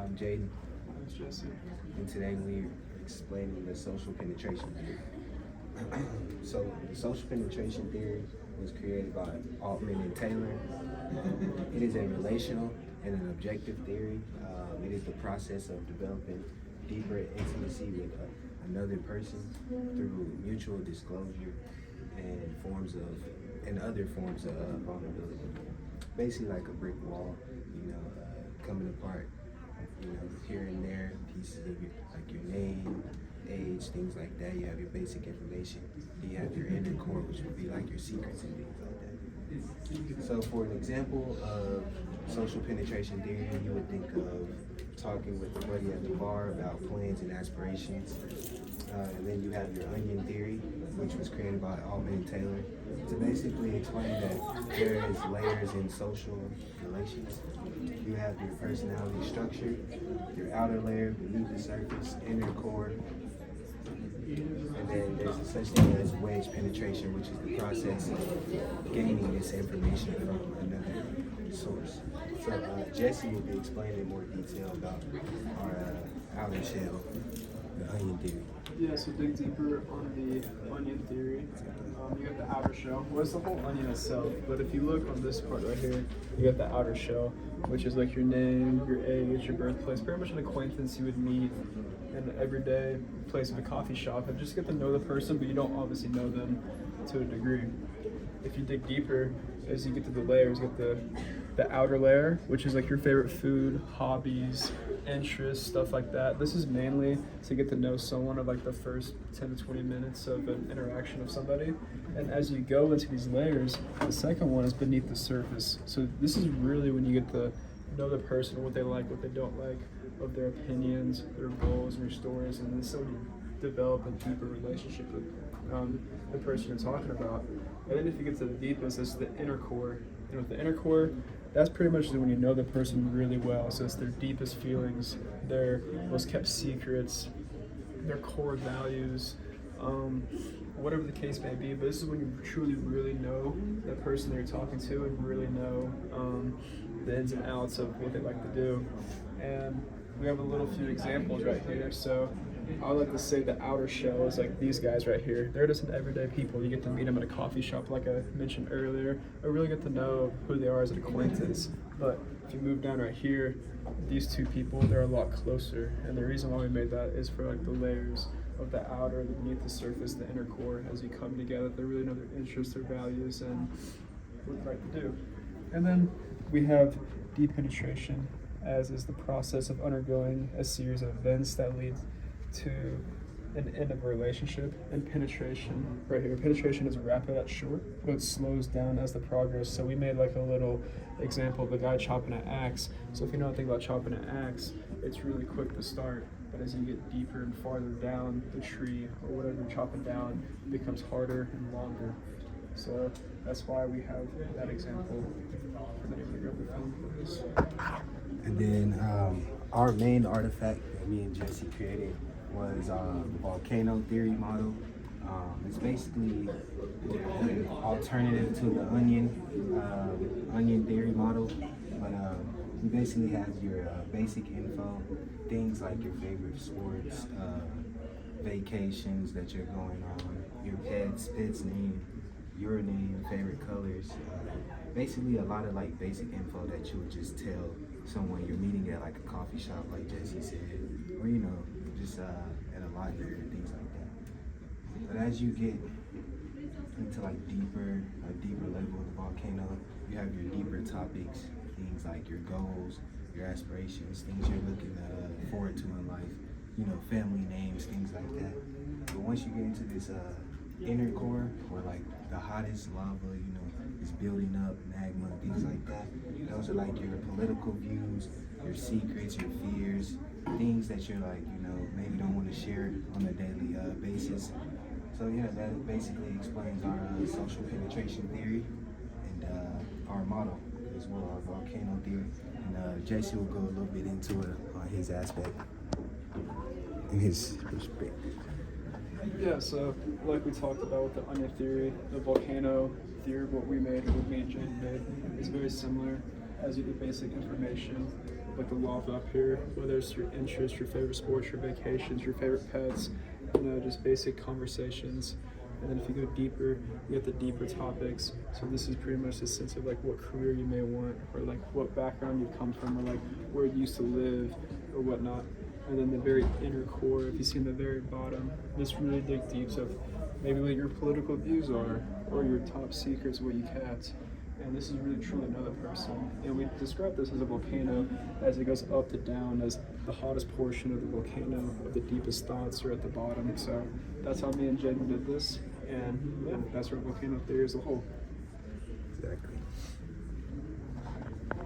I'm Jayden, Thanks, Jesse. and today we're explaining the social penetration theory. So, the social penetration theory was created by Altman and Taylor. It is a relational and an objective theory. It is the process of developing deeper intimacy with another person through mutual disclosure and other forms of vulnerability. Basically, like a brick wall, coming apart, here and there, pieces of your name, age, things like that. You have your basic information. You have your inner core, which would be like your secrets and things like that. So, for an example of social penetration theory, you would think of talking with a buddy at the bar about plans and aspirations. And then you have your onion theory, which was created by Altman and Taylor, to basically explain that there is layers in social relations. You have your personality structure, your outer layer beneath the surface, inner core, and then there's a such thing as wedge penetration, which is the process of gaining this information from another source. So Jesse will be explaining in more detail about our outer shell, the onion theory. Yeah, so dig deeper on the onion theory. You got the outer shell. Well, it's the whole onion itself, but if you look on this part right here, you got the outer shell, which is like your name, your age, your birthplace, pretty much an acquaintance you would meet in an everyday place of a coffee shop and just get to know the person, but you don't obviously know them to a degree. If you dig deeper, as you get to the layers, you get the outer layer, which is like your favorite food, hobbies, interests, stuff like that. This is mainly to get to know someone of like the first 10 to 20 minutes of an interaction of somebody. And as you go into these layers, the second one is beneath the surface. So this is really when you get to know the person, what they like, what they don't like, of their opinions, their goals, and their stories, and then so you develop a deeper relationship with the person you're talking about. And then if you get to the deepest, it's the inner core. And with the inner core, that's pretty much when you know the person really well. So it's their deepest feelings, their most kept secrets, their core values, whatever the case may be. But this is when you truly, really know the person that you're talking to and really know the ins and outs of what they like to do. And we have a little few examples right here. So I would like to say the outer shell is like these guys right here. They're just an everyday people. You get to meet them at a coffee shop, like I mentioned earlier, or really get to know who they are as an acquaintance. But if you move down right here, these two people, they're a lot closer. And the reason why we made that is for like the layers of the outer, the beneath the surface, the inner core. As you come together, they really know their interests, their values, and what they like to do. And then we have deep penetration, as is the process of undergoing a series of events that lead to an end of a relationship. And penetration right here, penetration is rapid at short, but it slows down as the progress. So we made like a little example of a guy chopping an axe. So if you know anything about chopping an axe, it's really quick to start, but as you get deeper and farther down the tree or whatever you're chopping down, it becomes harder and longer. So that's why we have that example. And then our main artifact that me and Jesse created was the volcano theory model. It's basically an alternative to the onion theory model, but you basically have your basic info, things like your favorite sports, vacations that you're going on, your pet's name, your name, favorite colors, basically a lot of like basic info that you would just tell someone you're meeting at like a coffee shop, like Jesse said, or just at a library and things like that. But as you get into like a deeper level of the volcano, you have your deeper topics, things like your goals, your aspirations, things you're looking forward to in life, family names, things like that. But once you get into this inner core, where like the hottest lava, is building up, magma, things like that. Those are like your political views, your secrets, your fears, things that you're like, maybe don't want to share on a daily basis. So yeah, that basically explains our social penetration theory and our model as well, our volcano theory. And JC will go a little bit into it on his aspect and his perspective. Yeah, so like we talked about with the onion theory, the volcano theory, what we made, what me and Jayden made, is very similar. As you get basic information, like the lava up here, whether it's your interests, your favorite sports, your vacations, your favorite pets, just basic conversations. And then if you go deeper, you get the deeper topics. So this is pretty much the sense of like what career you may want, or like what background you've come from, or like where you used to live or whatnot. And then the very inner core, if you see in the very bottom, this really dig deep of maybe what your political views are, or your top secrets, what you kept. And this is really truly another person. And we describe this as a volcano as it goes up to down, as the hottest portion of the volcano, of the deepest thoughts are at the bottom. So that's how me and Jayden did this. And yeah, that's our volcano theory as a whole. Exactly.